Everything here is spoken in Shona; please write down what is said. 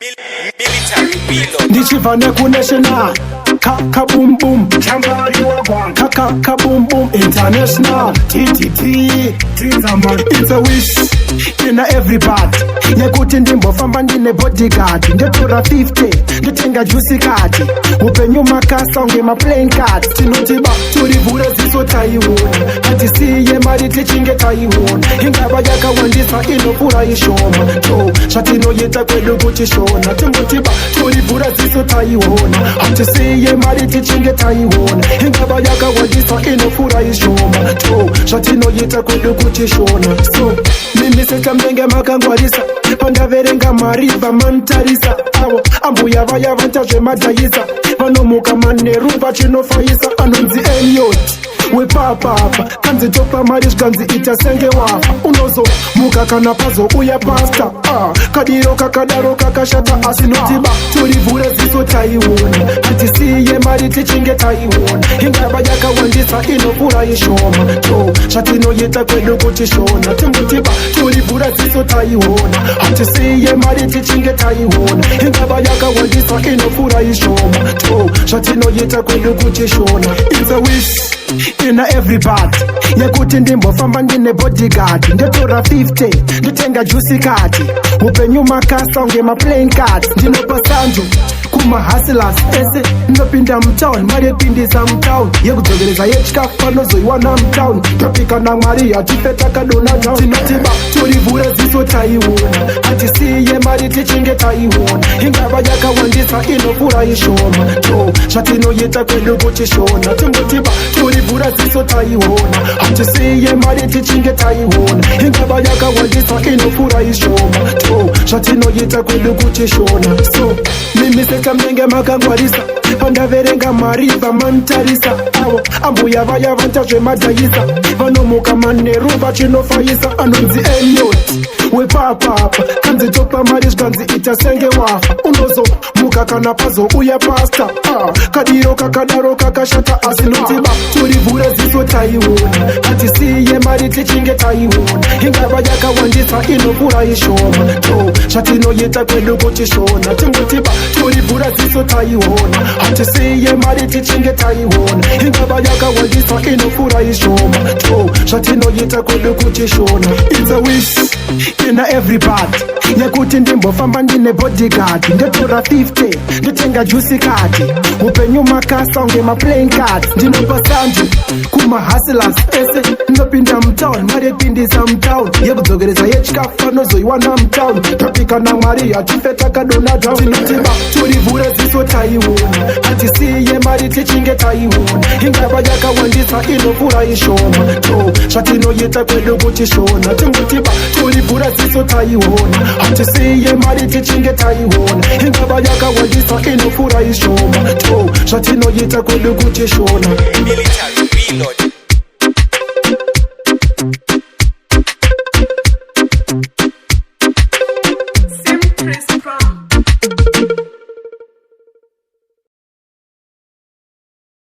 Military reload. Ndichivane ku national Kaka boom boom Chambari wagwan Kaka boom boom international TTT It's a wish in every part Yekuti ndimbofamba ndine bodyguard Ndetora 50 nditenga juicy card Upenyu makasa unge ma playing cards Tinotiba turivure ziso taiwona Ati siye mari tichinge taiwona Ingaba yakawandisa inopura ishoma To shatino yeta kwedu kuchishona Timotiba turivure ziso taiwona Ati siye mari tichinge taiwona Ingaba yakawandisa inopura ishoma To shatino yeta kwedu kuchishona So mimi seta mdenge makangwarisa Pandaverenga mariba mantarisa Awo ambuya vaya vantajwe madayisa Vanomuka maneru vachinofaisa Anonzi Elliot wepapapa kanzi topa marish ganzi itasenge wafa Unozo muka kana pazo uya pasta Kadiro kakadaro kakashata asinotiba Turivure ziso taiwona Ati siye mari tichinge taiwona Ingaba yaka wandisa inopura ishoma To shatino yeta kwedu kuchishona Timotiba turivure ziso taiwona Ati siye mari tichinge taiwona Ingaba yaka wandisa inopura ishoma To shatino yeta kwedu kuchishona It's a wish in every part Yekuti ndimbofamba ndine bodyguard Ndetora 50 nditenga juicy card Upenyu makasa unge ma playing cards Ndinopa sanju kuma hustlers ese ndopinda mtown mari pindisa mtown yekudzogereza yechikafu panozoiwana mtown topika na mwari atifeta kadona town tinotiba turivure ziso taiwona ati siye mari tichinge taiwona ingaba yakawandisa inopura ishoma to shatinoyeta kwedu kuchishona timotiba turivure ziso taiwona ati siye mari tichinge taiwona ingaba yakawandisa inopura ishoma to shatinoyeta kwedu kuchishona so mimi mdenge makangwarisa Pandaverenga mariba mantarisa Awo ambuya vaya vantajwe madayisa Vanomuka maneru vachinofaisa Anonzi Elliot wepapapa kanzi topa marish ganzi itasenge wafa Unozo muka kana pazo uya pasta Kadiro kakadaro kakashata asinotiba Turivure ziso taiwona Ati siye mari tichinge taiwona Ingaba yakawandisa inopura ishoma To shatino yeta kwedu kuchishona Timotiba turivure ziso taiwona Ati siye mari tichinge taiwona Ingaba yakawandisa inopura ishoma To shatino yeta kwedu kuchishona It's a wish in every part Yekuti ndimbofamba ndine bodyguard Ndetora 50 nditenga juicy card Upenyu makasa unge ma playing cards Ndinopa sanju kuma hustlers ese ndopinda mtown mari pindisa mtown yekudzogereza yechikafu panozoiwana mtown topika na mwari atifeta kadona town tinotiba turivure ziso taiwona ati siye mari tichinge taiwona ingaba yakawandisa inopura ishoma to shatinoyeta kwedu kuchishona timotiba turivure ziso taiwona ati siye mari tichinge taiwona ingaba yakawandisa inopura ishoma to shatinoyeta kwedu kuchishona Military reload.